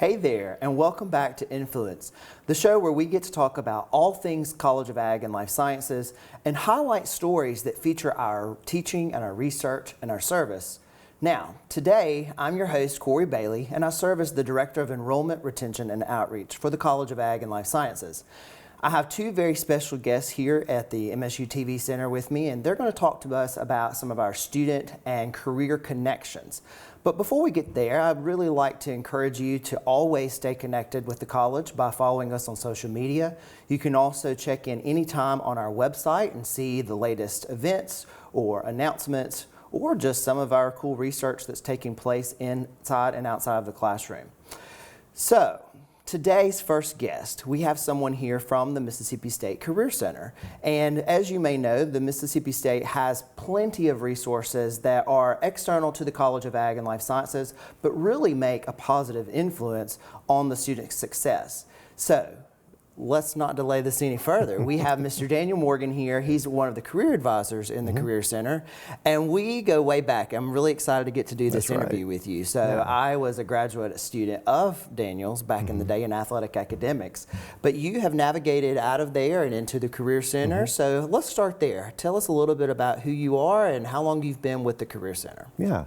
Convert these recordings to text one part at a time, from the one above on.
Hey there, and welcome back to Influence, the show where we get to talk about all things College of Ag and Life Sciences and highlight stories that feature our teaching and our research and our service. Now, today, I'm your host, Corey Bailey, and I serve as the Director of Enrollment, Retention, and Outreach for the College of Ag and Life Sciences. I have two very special guests here at the MSU TV Center with me, and they're going to talk to us about some of our student and career connections. But before we get there, I'd really like to encourage you to always stay connected with the college by following us on social media. You can also check in anytime on our website and see the latest events or announcements or just some of our cool research that's taking place inside and outside of the classroom. So, today's first guest, we have someone here from the Mississippi State Career Center. And as you may know, the Mississippi State has plenty of resources that are external to the College of Ag and Life Sciences, but really make a positive influence on the student's success. So, let's not delay this any further. We have Mr. Daniel Morgan here. He's one of the career advisors in the Career Center, and we go way back. I'm really excited to get to do this interview with you. So I was a graduate student of Daniel's back in the day in athletic academics, but you have navigated out of there and into the Career Center. So let's start there. Tell us a little bit about who you are and how long you've been with the Career Center. Yeah.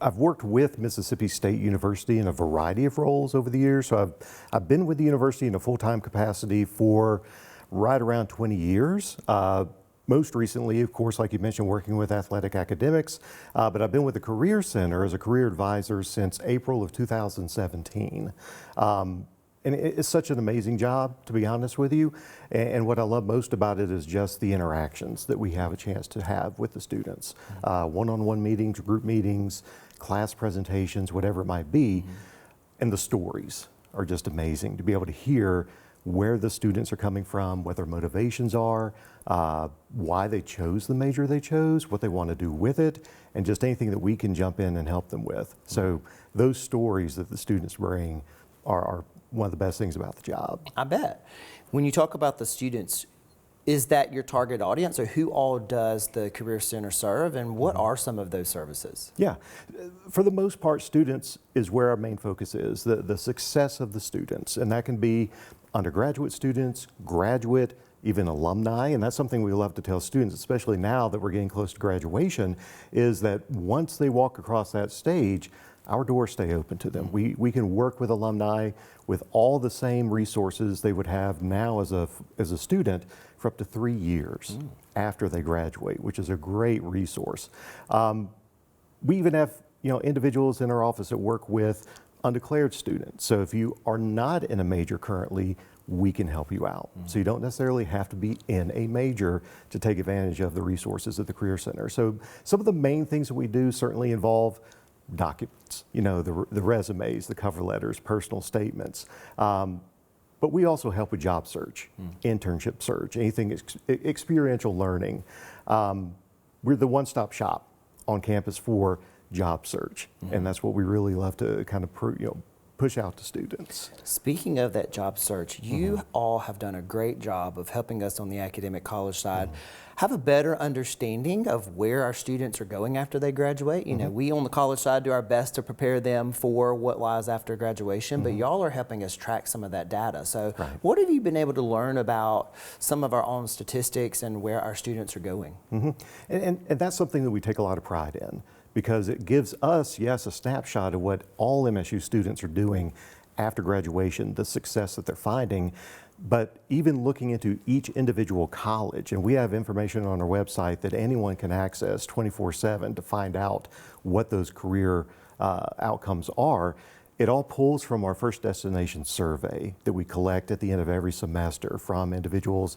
I've worked with Mississippi State University in a variety of roles over the years. So I've been with the university in a full-time capacity for right around 20 years. Most recently, of course, like you mentioned, working with athletic academics, but I've been with the Career Center as a career advisor since April of 2017. And it's such an amazing job, to be honest with you. And what I love most about it is just the interactions that we have a chance to have with the students. One-on-one meetings, group meetings, class presentations, whatever it might be. And the stories are just amazing to be able to hear where the students are coming from, what their motivations are, why they chose the major they chose, what they want to do with it, and just anything that we can jump in and help them with. So those stories that the students bring are one of the best things about the job. I bet. When you talk about the students, is that your target audience, or who all does the Career Center serve, and what are some of those services? Yeah, for the most part, students is where our main focus is, the success of the students, and that can be undergraduate students, graduate, even alumni, and that's something we love to tell students, especially now that we're getting close to graduation, is that once they walk across that stage, our doors stay open to them. We can work with alumni with all the same resources they would have now as a student for up to 3 years after they graduate, which is a great resource. We even have individuals in our office that work with undeclared students. So if you are not in a major currently, we can help you out. So you don't necessarily have to be in a major to take advantage of the resources at the Career Center. So some of the main things that we do certainly involve documents, the resumes, the cover letters, personal statements. But we also help with job search, internship search, anything experiential learning. We're the one-stop shop on campus for job search, and that's what we really love to kind of push out to students. Speaking of that job search, you all have done a great job of helping us on the academic college side have a better understanding of where our students are going after they graduate. We on the college side do our best to prepare them for what lies after graduation, but y'all are helping us track some of that data. So what have you been able to learn about some of our own statistics and where our students are going? And that's something that we take a lot of pride in, because it gives us, yes, a snapshot of what all MSU students are doing after graduation, the success that they're finding, but even looking into each individual college, and we have information on our website that anyone can access 24/7 to find out what those career outcomes are. It all pulls from our First Destination survey that we collect at the end of every semester from individuals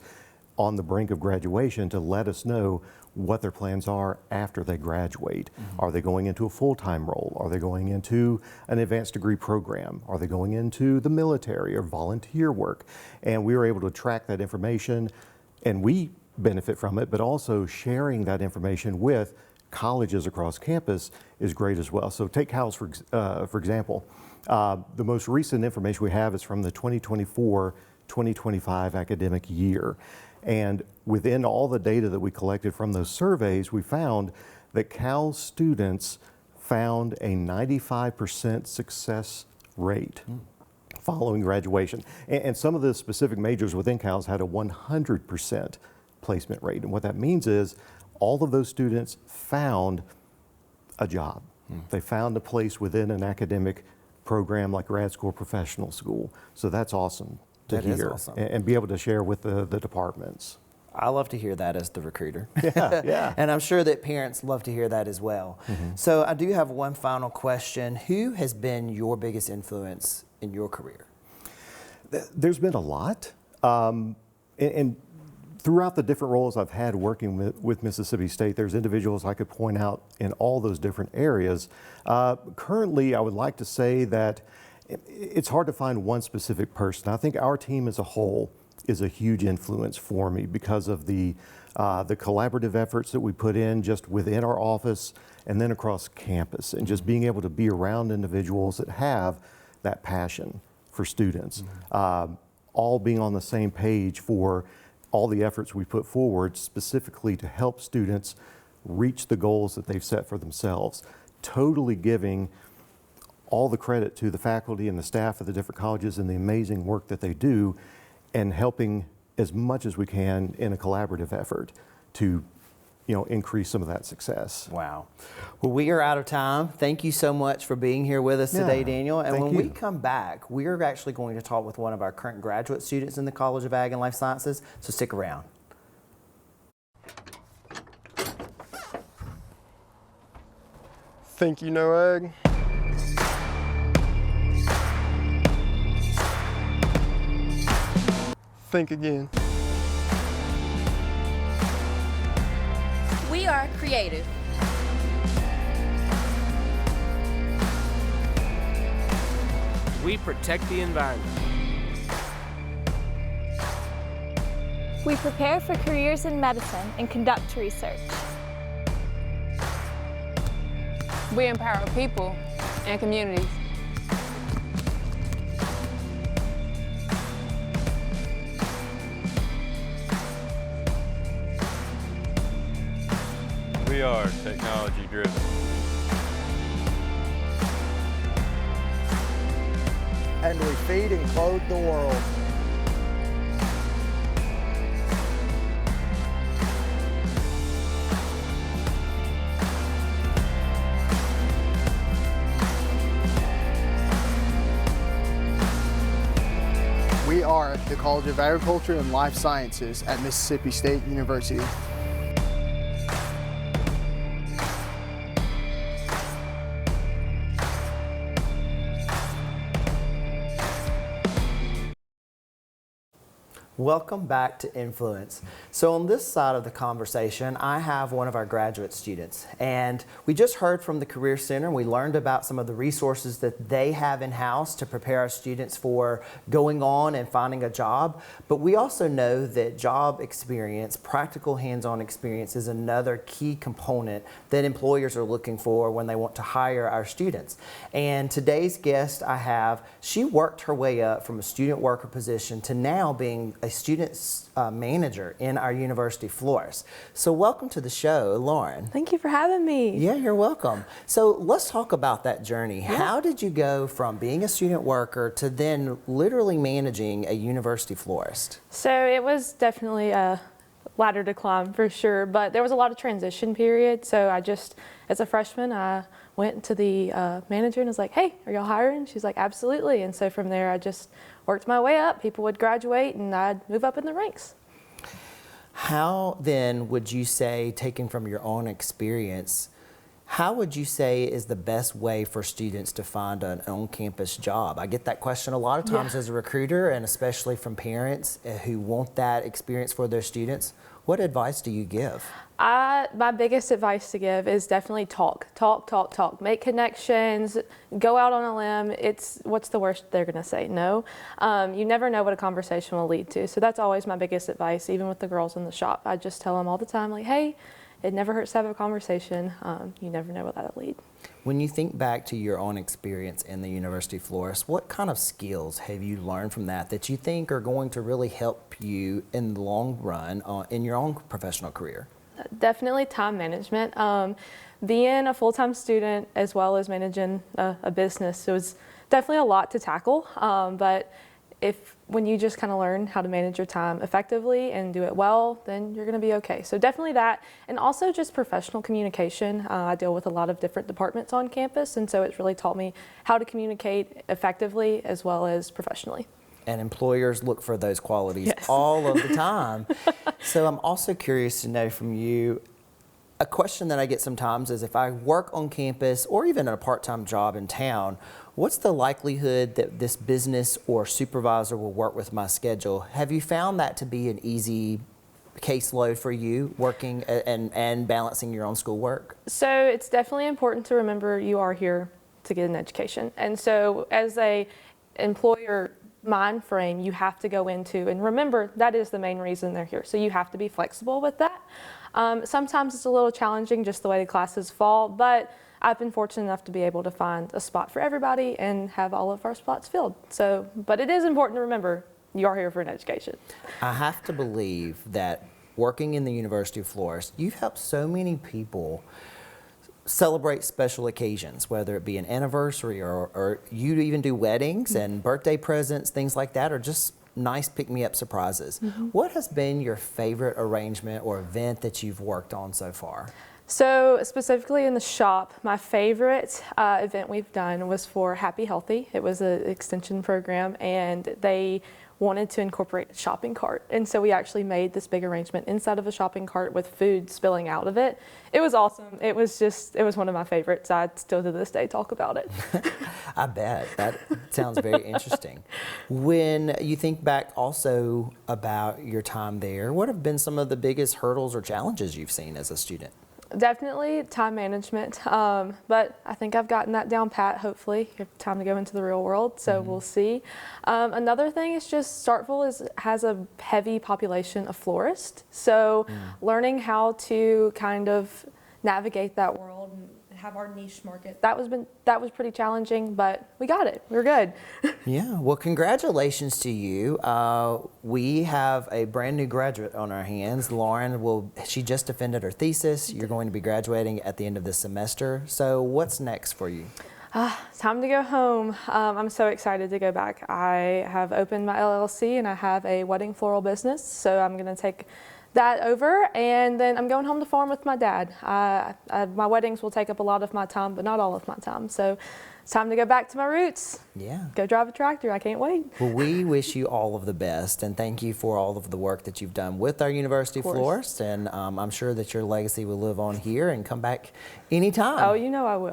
on the brink of graduation to let us know what their plans are after they graduate. Are they going into a full-time role? Are they going into an advanced degree program? Are they going into the military or volunteer work? And we were able to track that information, and we benefit from it, but also sharing that information with colleges across campus is great as well. So take Cal's for example. The most recent information we have is from the 2024-2025 academic year. And within all the data that we collected from those surveys, we found that Cal students found a 95% success rate following graduation. And some of the specific majors within CALS had a 100% placement rate. And what that means is all of those students found a job. They found a place within an academic program like grad school or professional school. So that's awesome to That is hear awesome. and be able to share with the departments. I love to hear that as the recruiter. Yeah. And I'm sure that parents love to hear that as well. So I do have one final question. Who has been your biggest influence in your career? There's been a lot. And throughout the different roles I've had working with Mississippi State, there's individuals I could point out in all those different areas. Currently, I would like to say that it's hard to find one specific person. I think our team as a whole is a huge influence for me because of the collaborative efforts that we put in just within our office and then across campus, and just being able to be around individuals that have that passion for students, all being on the same page for all the efforts we put forward specifically to help students reach the goals that they've set for themselves, totally giving all the credit to the faculty and the staff of the different colleges and the amazing work that they do, and helping as much as we can in a collaborative effort to increase some of that success. Wow. Well, we are out of time. Thank you so much for being here with us today, Daniel. And thank when you. we come back, we're actually going to talk with one of our current graduate students in the College of Ag and Life Sciences. So stick around. Think you know ag? Think again. We are creative. We protect the environment. We prepare for careers in medicine and conduct research. We empower people and communities. We are technology driven. And we feed and clothe the world. We are the College of Agriculture and Life Sciences at Mississippi State University. Welcome back to Influence. So on this side of the conversation, I have one of our graduate students, and we just heard from the Career Center. We learned about some of the resources that they have in-house to prepare our students for going on and finding a job. But we also know that job experience, practical hands-on experience, is another key component that employers are looking for when they want to hire our students. And today's guest she worked her way up from a student worker position to now being a student manager in our university florist. So welcome to the show, Lauren. Thank you for having me. Yeah, you're welcome. So let's talk about that journey. Yeah. How did you go from being a student worker to then literally managing a university florist? So it was definitely a ladder to climb for sure, but there was a lot of transition period. So as a freshman, I went to the manager and was like, hey, are y'all hiring? She's like, absolutely. And so from there, I just worked my way up. People would graduate and I'd move up in the ranks. How then would you say, taken from your own experience, how would you say is the best way for students to find an on-campus job? I get that question a lot of times as a recruiter, and especially from parents who want that experience for their students. What advice do you give? My biggest advice to give is definitely talk. Make connections, go out on a limb. What's the worst they're gonna say? No. You never know what a conversation will lead to. So that's always my biggest advice, even with the girls in the shop. I just tell them all the time, like, hey, it never hurts to have a conversation. You never know what that'll lead. When you think back to your own experience in the university florist, what kind of skills have you learned from that you think are going to really help you in the long run in your own professional career? Definitely time management. Being a full-time student as well as managing a business, it was definitely a lot to tackle, but when you just kind of learn how to manage your time effectively and do it well, then you're going to be okay. So definitely that, and also just professional communication. I deal with a lot of different departments on campus, and so it's really taught me how to communicate effectively as well as professionally. And employers look for those qualities Yes. all of the time. So I'm also curious to know from you, a question that I get sometimes is if I work on campus or even a part-time job in town, what's the likelihood that this business or supervisor will work with my schedule? Have you found that to be an easy caseload for you, working and balancing your own schoolwork? So it's definitely important to remember you are here to get an education. And so as a employer mind frame, you have to go into and remember that is the main reason they're here. So you have to be flexible with that. Sometimes it's a little challenging just the way the classes fall, but I've been fortunate enough to be able to find a spot for everybody and have all of our spots filled. So, but it is important to remember you are here for an education. I have to believe that working in the University of Florida, you've helped so many people celebrate special occasions, whether it be an anniversary or you even do weddings and birthday presents, things like that, or just nice pick-me-up surprises. What has been your favorite arrangement or event that you've worked on so far? So specifically in the shop, my favorite event we've done was for Happy Healthy. It was an extension program, and they wanted to incorporate a shopping cart. And so we actually made this big arrangement inside of a shopping cart with food spilling out of it. It was awesome. It was one of my favorites. I still to this day talk about it. I bet. That sounds very interesting. When you think back also about your time there, what have been some of the biggest hurdles or challenges you've seen as a student? Definitely time management, but I think I've gotten that down pat, hopefully. You have time to go into the real world, so we'll see. Another thing is just Starkville has a heavy population of florists, so learning how to kind of navigate that world and have our niche market, that was pretty challenging, but we got it. We're good. Yeah, well, congratulations to you. We have a brand new graduate on our hands. Lauren, she just defended her thesis. You're going to be graduating at the end of this semester. So what's next for you? It's time to go home. I'm so excited to go back. I have opened my LLC and I have a wedding floral business, so I'm going to take that over, and then I'm going home to farm with my dad. My weddings will take up a lot of my time, but not all of my time. So it's time to go back to my roots. Yeah. Go drive a tractor. I can't wait. Well, we wish you all of the best, and thank you for all of the work that you've done with our University of Florist, and I'm sure that your legacy will live on here and come back anytime. Oh, you know I will.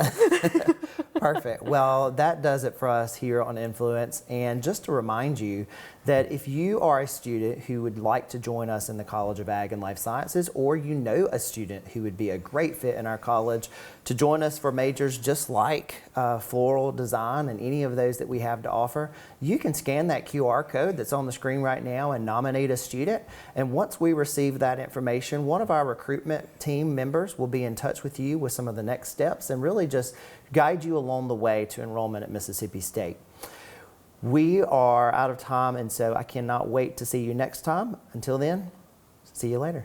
Perfect. Well, that does it for us here on Influence. And just to remind you that if you are a student who would like to join us in the College of Ag and Life Sciences, or you know a student who would be a great fit in our college to join us for majors just like floral design and any of those that we have to offer, you can scan that QR code that's on the screen right now and nominate a student. And once we receive that information, one of our recruitment team members will be in touch with you with some of the next steps and really just guide you along the way to enrollment at Mississippi State. We are out of time, and so I cannot wait to see you next time. Until then, see you later.